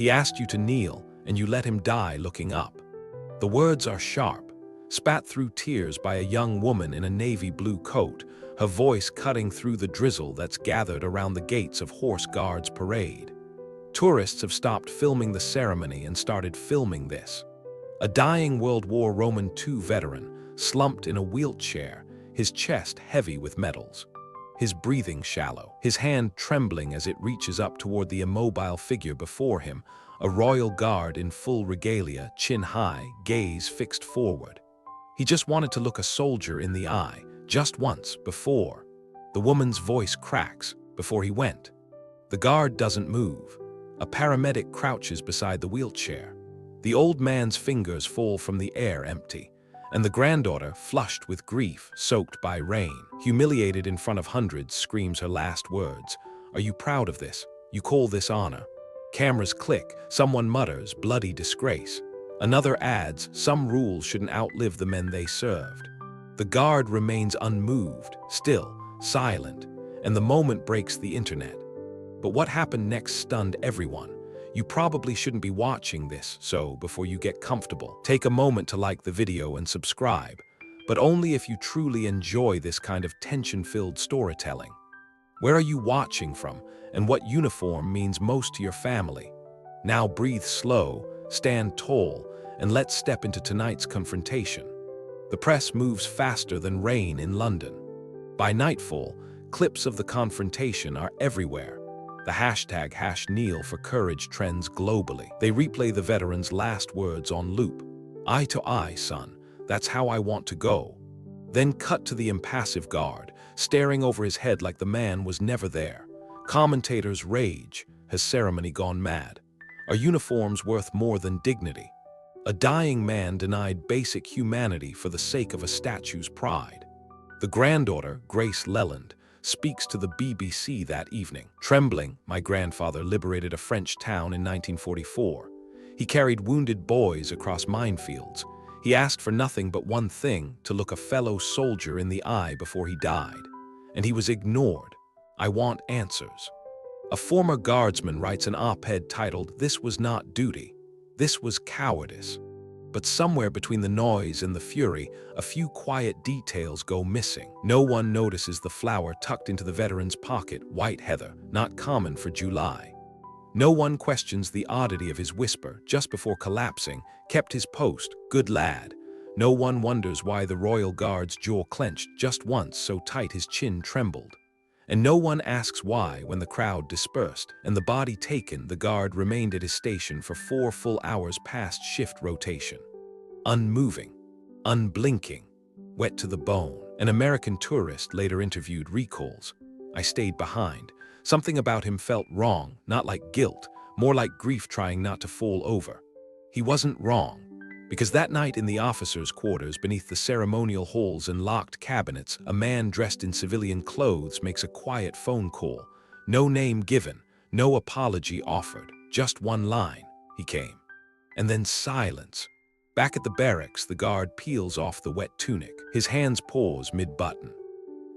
He asked you to kneel, and you let him die looking up. The words are sharp, spat through tears by a young woman in a navy blue coat, her voice cutting through the drizzle that's gathered around the gates of Horse Guards Parade. Tourists have stopped filming the ceremony and started filming this. A dying World War II veteran, slumped in a wheelchair, his chest heavy with medals. His breathing shallow, his hand trembling as it reaches up toward the immobile figure before him, a royal guard in full regalia, chin high, gaze fixed forward. He just wanted to look a soldier in the eye, just once, before. The woman's voice cracks, before he went. The guard doesn't move. A paramedic crouches beside the wheelchair. The old man's fingers fall from the air empty, and the granddaughter, flushed with grief, soaked by rain, humiliated in front of hundreds, screams her last words. "Are you proud of this? You call this honor?" Cameras click, someone mutters, "Bloody disgrace." Another adds, "Some rules shouldn't outlive the men they served." The guard remains unmoved, still, silent, and the moment breaks the internet. But what happened next stunned everyone. You probably shouldn't be watching this, so before you get comfortable, take a moment to like the video and subscribe, but only if you truly enjoy this kind of tension-filled storytelling. Where are you watching from, and what uniform means most to your family? Now breathe slow, stand tall, and let's step into tonight's confrontation. The press moves faster than rain in London. By nightfall, clips of the confrontation are everywhere. The hashtag #Kneel for Courage trends globally. They replay the veteran's last words on loop. "Eye to eye, son. That's how I want to go." Then cut to the impassive guard, staring over his head like the man was never there. Commentators rage. Has ceremony gone mad? Are uniforms worth more than dignity? A dying man denied basic humanity for the sake of a statue's pride. The granddaughter, Grace Leland, speaks to the BBC that evening. "Trembling, my grandfather liberated a French town in 1944. He carried wounded boys across minefields. He asked for nothing but one thing, to look a fellow soldier in the eye before he died. And he was ignored. I want answers." A former guardsman writes an op-ed titled, "This was not duty. This was cowardice." But somewhere between the noise and the fury, a few quiet details go missing. No one notices the flower tucked into the veteran's pocket, white heather, not common for July. No one questions the oddity of his whisper, just before collapsing, "Kept his post, good lad." No one wonders why the royal guard's jaw clenched just once, so tight his chin trembled. And no one asks why, when the crowd dispersed and the body taken, the guard remained at his station for 4 full hours past shift rotation. Unmoving, unblinking, wet to the bone. An American tourist later interviewed recalls, "I stayed behind. Something about him felt wrong, not like guilt, more like grief trying not to fall over." He wasn't wrong, because that night in the officers' quarters beneath the ceremonial halls and locked cabinets, a man dressed in civilian clothes makes a quiet phone call. No name given, no apology offered, just one line, "He came." And then silence. Back at the barracks, the guard peels off the wet tunic. His hands pause mid-button.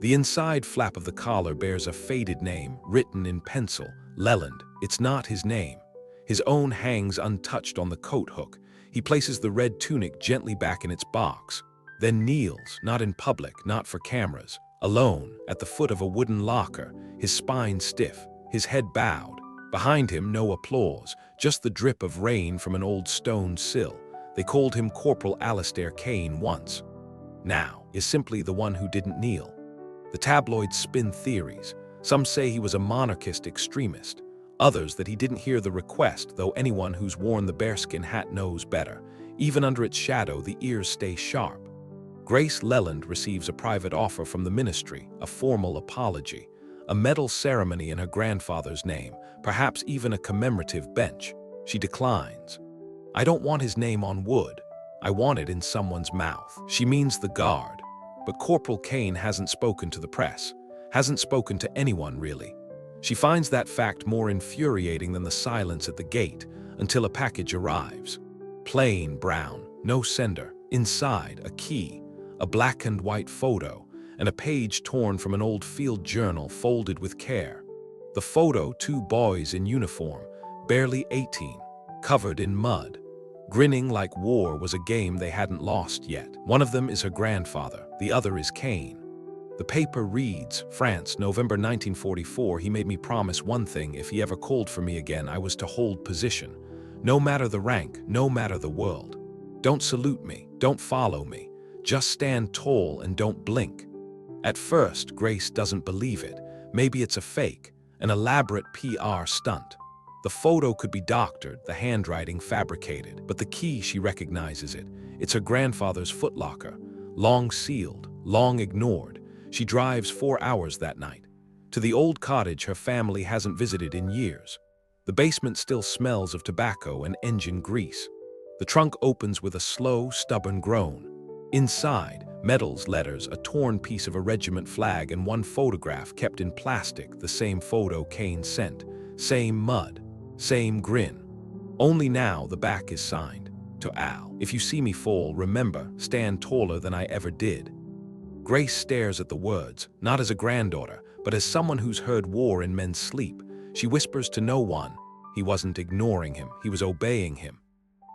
The inside flap of the collar bears a faded name, written in pencil, Leland. It's not his name. His own hangs untouched on the coat hook. He places the red tunic gently back in its box, then kneels, not in public, not for cameras, alone, at the foot of a wooden locker, his spine stiff, his head bowed. Behind him, no applause, just the drip of rain from an old stone sill. They called him Corporal Alistair Kane once. Now is simply the one who didn't kneel. The tabloids spin theories. Some say he was a monarchist extremist. Others that he didn't hear the request, though anyone who's worn the bearskin hat knows better. Even under its shadow, the ears stay sharp. Grace Leland receives a private offer from the ministry, a formal apology, a medal ceremony in her grandfather's name, perhaps even a commemorative bench. She declines. "I don't want his name on wood. I want it in someone's mouth." She means the guard. But Corporal Kane hasn't spoken to the press, hasn't spoken to anyone really. She finds that fact more infuriating than the silence at the gate until a package arrives. Plain brown, no sender. Inside, a key, a black and white photo, and a page torn from an old field journal folded with care. The photo, 2 boys in uniform, barely 18, covered in mud, grinning like war was a game they hadn't lost yet. One of them is her grandfather, the other is Cain. The paper reads, France, November 1944, he made me promise one thing: if he ever called for me again, I was to hold position. No matter the rank, no matter the world. Don't salute me, don't follow me. Just stand tall and don't blink. At first, Grace doesn't believe it. Maybe it's a fake, an elaborate PR stunt. The photo could be doctored, the handwriting fabricated, but the key, she recognizes it. It's her grandfather's footlocker, long sealed, long ignored. She drives 4 hours that night to the old cottage her family hasn't visited in years. The basement still smells of tobacco and engine grease. The trunk opens with a slow, stubborn groan. Inside, medals, letters, a torn piece of a regiment flag, and one photograph kept in plastic, the same photo Cain sent. Same mud, same grin. Only now the back is signed. To Al. If you see me fall, remember, stand taller than I ever did. Grace stares at the words, not as a granddaughter, but as someone who's heard war in men's sleep. She whispers to no one. He wasn't ignoring him, he was obeying him.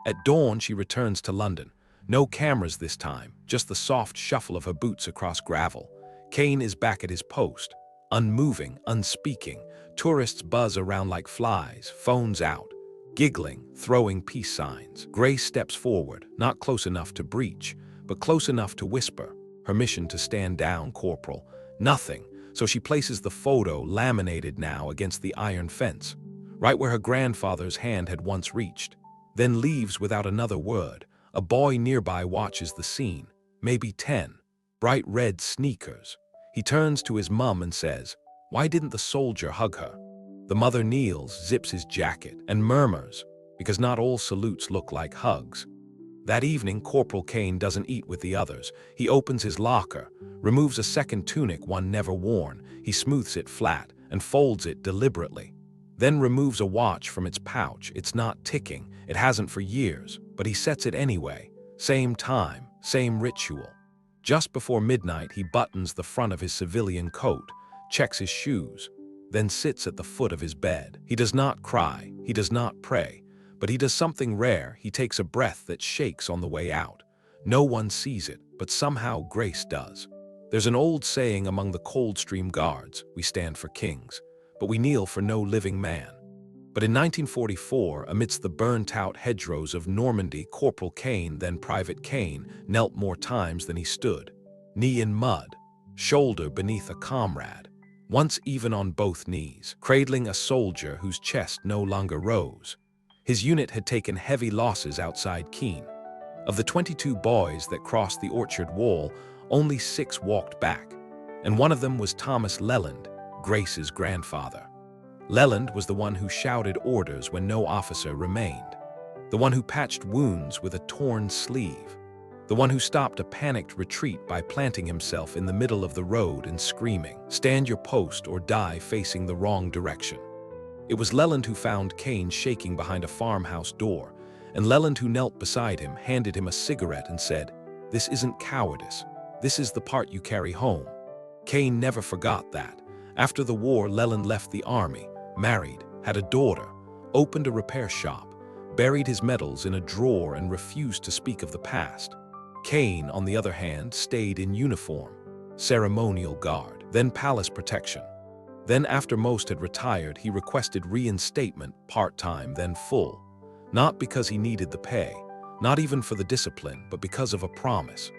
At dawn, she returns to London. No cameras this time, just the soft shuffle of her boots across gravel. Cain is back at his post, unmoving, unspeaking. Tourists buzz around like flies, phones out, giggling, throwing peace signs. Grace steps forward, not close enough to breach, but close enough to whisper. Her mission: to stand down, Corporal. Nothing, so she places the photo, laminated now, against the iron fence, right where her grandfather's hand had once reached. Then leaves without another word. A boy nearby watches the scene, maybe 10, bright red sneakers. He turns to his mum and says, "Why didn't the soldier hug her?" The mother kneels, zips his jacket, and murmurs, because not all salutes look like hugs. That evening, Corporal Cain doesn't eat with the others. He opens his locker, removes a second tunic one never worn. He smooths it flat and folds it deliberately. Then removes a watch from its pouch. It's not ticking, it hasn't for years, but he sets it anyway. Same time, same ritual. Just before midnight, he buttons the front of his civilian coat, checks his shoes, then sits at the foot of his bed. He does not cry, he does not pray, but he does something rare. He takes a breath that shakes on the way out. No one sees it, but somehow Grace does. There's an old saying among the Coldstream Guards: we stand for kings, but we kneel for no living man. But in 1944, amidst the burnt-out hedgerows of Normandy, Corporal Cain, then Private Cain, knelt more times than he stood. Knee in mud, shoulder beneath a comrade, once even on both knees, cradling a soldier whose chest no longer rose. His unit had taken heavy losses outside Keene. Of the 22 boys that crossed the orchard wall, only 6 walked back, and one of them was Thomas Leland, Grace's grandfather. Leland was the one who shouted orders when no officer remained, the one who patched wounds with a torn sleeve, the one who stopped a panicked retreat by planting himself in the middle of the road and screaming, "Stand your post or die facing the wrong direction." It was Leland who found Cain shaking behind a farmhouse door, and Leland who knelt beside him, handed him a cigarette and said, "This isn't cowardice. This is the part you carry home." Cain never forgot that. After the war, Leland left the army, married, had a daughter, opened a repair shop, buried his medals in a drawer, and refused to speak of the past. Cain, on the other hand, stayed in uniform, ceremonial guard, then palace protection. Then, after most had retired, he requested reinstatement, part-time, then full. Not because he needed the pay, not even for the discipline, but because of a promise.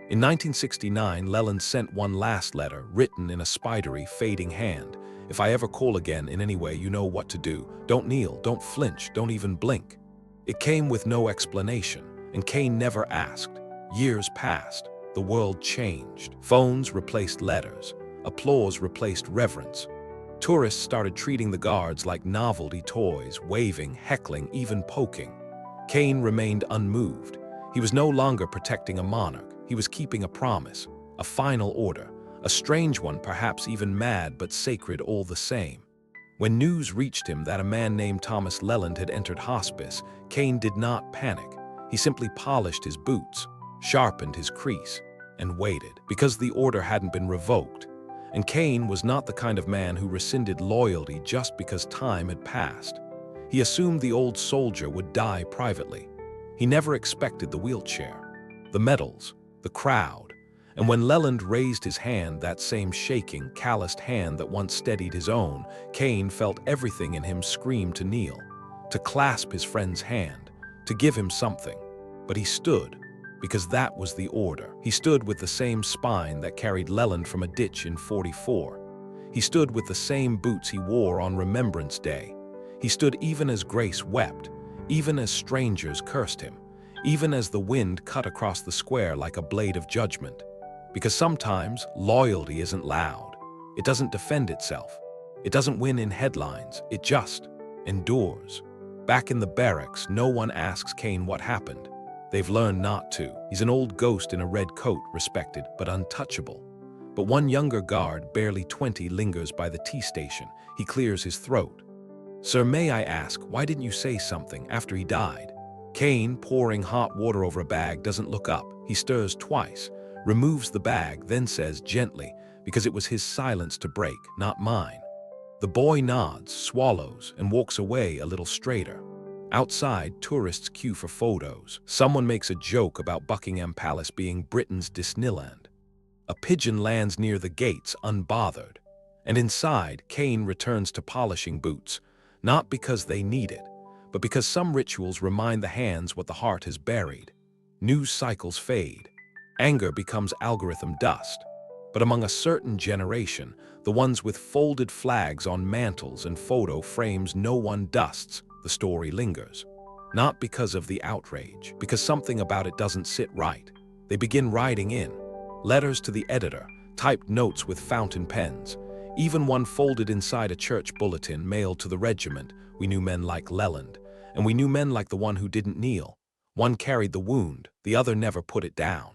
In 1969, Leland sent one last letter, written in a spidery, fading hand. "If I ever call again in any way, you know what to do. Don't kneel, don't flinch, don't even blink." It came with no explanation, and Cain never asked. Years passed. The world changed. Phones replaced letters. Applause replaced reverence. Tourists started treating the guards like novelty toys, waving, heckling, even poking. Cain remained unmoved. He was no longer protecting a monarch. He was keeping a promise, a final order, a strange one, perhaps even mad, but sacred all the same. When news reached him that a man named Thomas Leland had entered hospice, Cain did not panic. He simply polished his boots, sharpened his crease, and waited, because the order hadn't been revoked. And Cain was not the kind of man who rescinded loyalty just because time had passed. He assumed the old soldier would die privately. He never expected the wheelchair, the medals, the crowd. And when Leland raised his hand, that same shaking, calloused hand that once steadied his own, Kane felt everything in him scream to kneel, to clasp his friend's hand, to give him something. But he stood, because that was the order. He stood with the same spine that carried Leland from a ditch in '44. He stood with the same boots he wore on Remembrance Day. He stood even as Grace wept, even as strangers cursed him, even as the wind cut across the square like a blade of judgment. Because sometimes loyalty isn't loud. It doesn't defend itself. It doesn't win in headlines. It just endures. Back in the barracks, no one asks Kane what happened. They've learned not to. He's an old ghost in a red coat, respected but untouchable. But one younger guard, barely 20, lingers by the tea station. He clears his throat. "Sir, may I ask, why didn't you say something after he died?" Kane, pouring hot water over a bag, doesn't look up. He stirs twice, removes the bag, then says gently, because it was his silence to break, not mine. The boy nods, swallows, and walks away a little straighter. Outside, tourists queue for photos. Someone makes a joke about Buckingham Palace being Britain's Disneyland. A pigeon lands near the gates, unbothered. And inside, Kane returns to polishing boots, not because they need it, but because some rituals remind the hands what the heart has buried. News cycles fade. Anger becomes algorithm dust. But among a certain generation, the ones with folded flags on mantles and photo frames no one dusts, the story lingers. Not because of the outrage, because something about it doesn't sit right. They begin writing in. Letters to the editor, typed notes with fountain pens, even one folded inside a church bulletin mailed to the regiment. We knew men like Leland, and we knew men like the one who didn't kneel. One carried the wound, the other never put it down.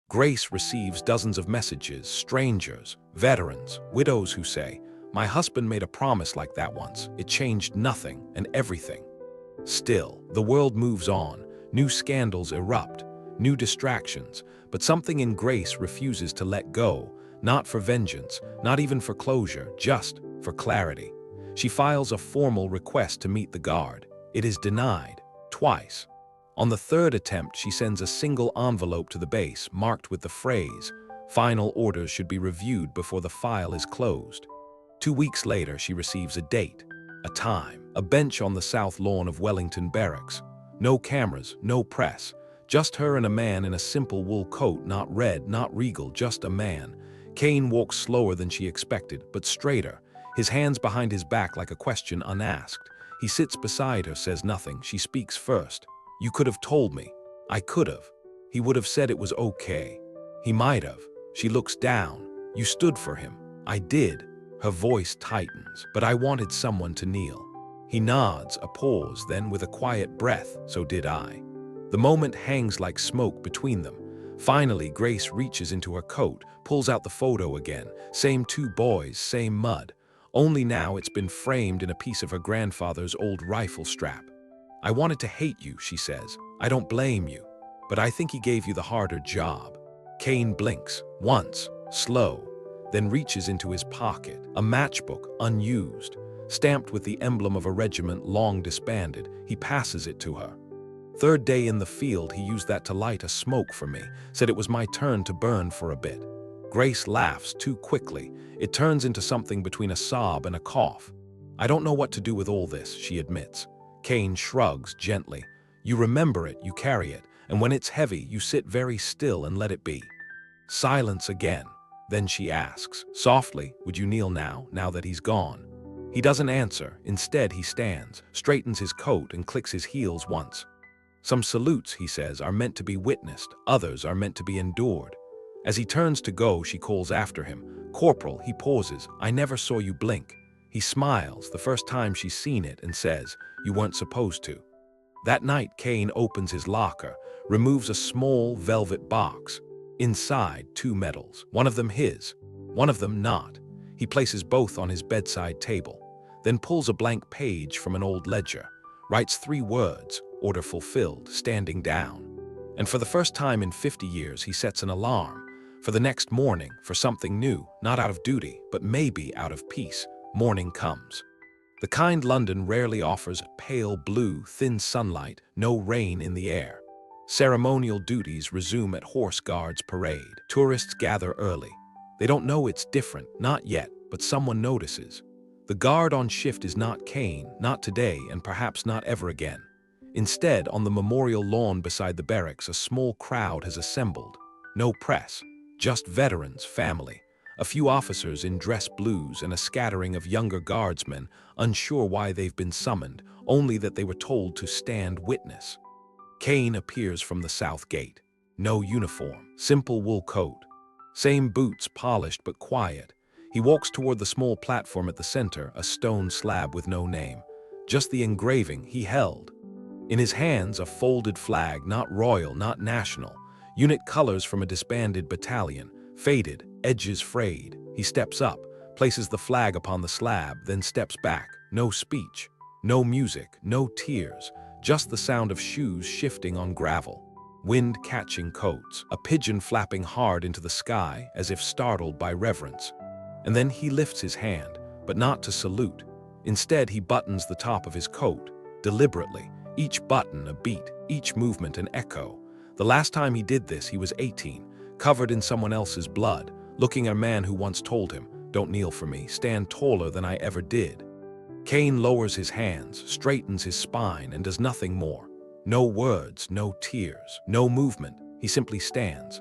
Grace receives dozens of messages, strangers, veterans, widows who say, "My husband made a promise like that once. It changed nothing and everything." Still, the world moves on. New scandals erupt, new distractions, but something in Grace refuses to let go, not for vengeance, not even for closure, just for clarity. She files a formal request to meet the guard. It is denied, twice. On the third attempt, she sends a single envelope to the base, marked with the phrase, "Final orders should be reviewed before the file is closed." 2 weeks later, she receives a date, a time, a bench on the south lawn of Wellington Barracks. No cameras, no press, just her and a man in a simple wool coat, not red, not regal, just a man. Kane walks slower than she expected, but straighter, his hands behind his back like a question unasked. He sits beside her, says nothing. She speaks first. "You could have told me." "I could have." He would have said it was okay. He might have. She looks down. "You stood for him." "I did." Her voice tightens. "But I wanted someone to kneel." He nods, a pause, then with a quiet breath, "So did I." The moment hangs like smoke between them. Finally, Grace reaches into her coat, pulls out the photo again. Same two boys, same mud. Only now it's been framed in a piece of her grandfather's old rifle strap. "I wanted to hate you," she says. "I don't blame you. But I think he gave you the harder job." Kane blinks, once, slow, then reaches into his pocket. A matchbook, unused, stamped with the emblem of a regiment long disbanded. He passes it to her. "Third day in the field, he used that to light a smoke for me. Said it was my turn to burn for a bit." Grace laughs too quickly. It turns into something between a sob and a cough. "I don't know what to do with all this," she admits. Kane shrugs gently. "You remember it, you carry it, and when it's heavy, you sit very still and let it be." Silence again. Then she asks, softly, "Would you kneel now that he's gone?" He doesn't answer. Instead, he stands, straightens his coat, and clicks his heels once. "Some salutes," he says, "are meant to be witnessed. Others are meant to be endured." As he turns to go, she calls after him. "Corporal," he pauses. "I never saw you blink." He smiles, the first time she's seen it, and says, "You weren't supposed to." That night, Kane opens his locker, removes a small velvet box. Inside, 2 medals, one of them his, one of them not. He places both on his bedside table, then pulls a blank page from an old ledger, writes 3 words, "Order fulfilled," standing down. And for the first time in 50 years, he sets an alarm. For the next morning, for something new, not out of duty, but maybe out of peace. Morning comes. The kind London rarely offers: pale blue, thin sunlight, no rain in the air. Ceremonial duties resume at Horse Guards Parade. Tourists gather early. They don't know it's different, not yet, but someone notices. The guard on shift is not Kane, not today, and perhaps not ever again. Instead, on the memorial lawn beside the barracks, a small crowd has assembled. No press, just veterans, family. A few officers in dress blues and a scattering of younger guardsmen, unsure why they've been summoned, only that they were told to stand witness. Kane appears from the south gate. No uniform, simple wool coat. Same boots, polished but quiet. He walks toward the small platform at the center, a stone slab with no name. Just the engraving he held. In his hands, a folded flag, not royal, not national. Unit colors from a disbanded battalion, faded, edges frayed. He steps up, places the flag upon the slab, then steps back. No speech, no music, no tears, just the sound of shoes shifting on gravel. Wind catching coats, a pigeon flapping hard into the sky as if startled by reverence. And then he lifts his hand, but not to salute. Instead, he buttons the top of his coat, deliberately, each button a beat, each movement an echo. The last time he did this, he was 18, covered in someone else's blood, looking at a man who once told him, "Don't kneel for me, stand taller than I ever did." Kane lowers his hands, straightens his spine, and does nothing more. No words, no tears, no movement. He simply stands.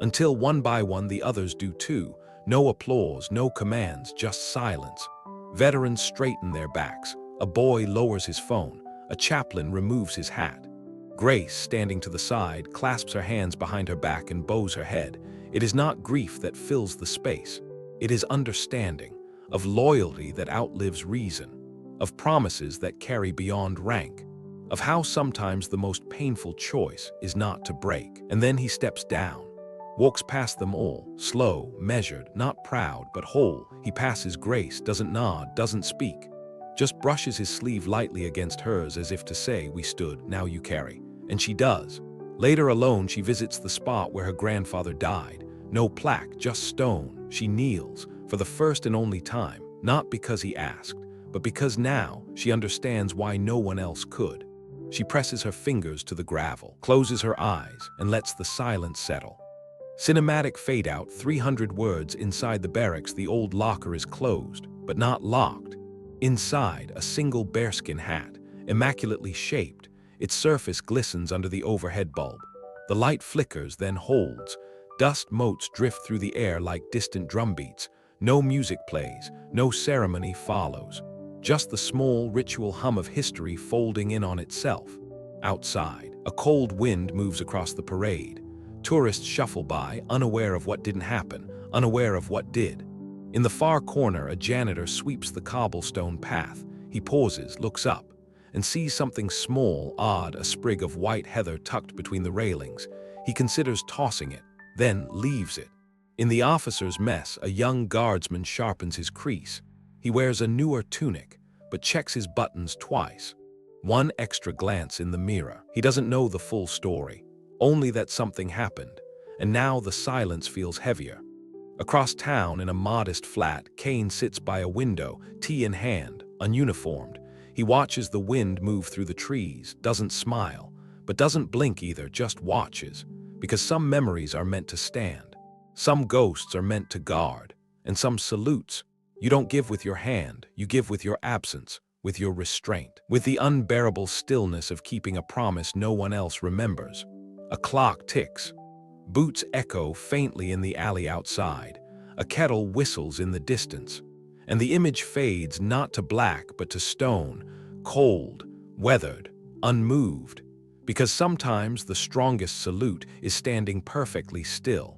Until one by one the others do too. No applause, no commands, just silence. Veterans straighten their backs. A boy lowers his phone. A chaplain removes his hat. Grace, standing to the side, clasps her hands behind her back and bows her head. It is not grief that fills the space. It is understanding, of loyalty that outlives reason, of promises that carry beyond rank, of how sometimes the most painful choice is not to break. And then he steps down, walks past them all, slow, measured, not proud, but whole. He passes Grace, doesn't nod, doesn't speak, just brushes his sleeve lightly against hers as if to say, "We stood, now you carry." And she does. Later alone, she visits the spot where her grandfather died. No plaque, just stone. She kneels, for the first and only time, not because he asked, but because now she understands why no one else could. She presses her fingers to the gravel, closes her eyes, and lets the silence settle. Cinematic fade out, 300 words inside the barracks. The old locker is closed, but not locked. Inside, a single bearskin hat, immaculately shaped. Its surface glistens under the overhead bulb. The light flickers, then holds. Dust motes drift through the air like distant drumbeats. No music plays, no ceremony follows. Just the small ritual hum of history folding in on itself. Outside, a cold wind moves across the parade. Tourists shuffle by, unaware of what didn't happen, unaware of what did. In the far corner, a janitor sweeps the cobblestone path. He pauses, looks up, and sees something small, odd, a sprig of white heather tucked between the railings. He considers tossing it, then leaves it. In the officers' mess, a young guardsman sharpens his crease. He wears a newer tunic, but checks his buttons twice. One extra glance in the mirror. He doesn't know the full story, only that something happened, and now the silence feels heavier. Across town, in a modest flat, Kane sits by a window, tea in hand, ununiformed. He watches the wind move through the trees, doesn't smile, but doesn't blink either, just watches. Because some memories are meant to stand, some ghosts are meant to guard, and some salutes. You don't give with your hand, you give with your absence, with your restraint, with the unbearable stillness of keeping a promise no one else remembers. A clock ticks. Boots echo faintly in the alley outside. A kettle whistles in the distance. And the image fades not to black but to stone, cold, weathered, unmoved. Because sometimes the strongest salute is standing perfectly still.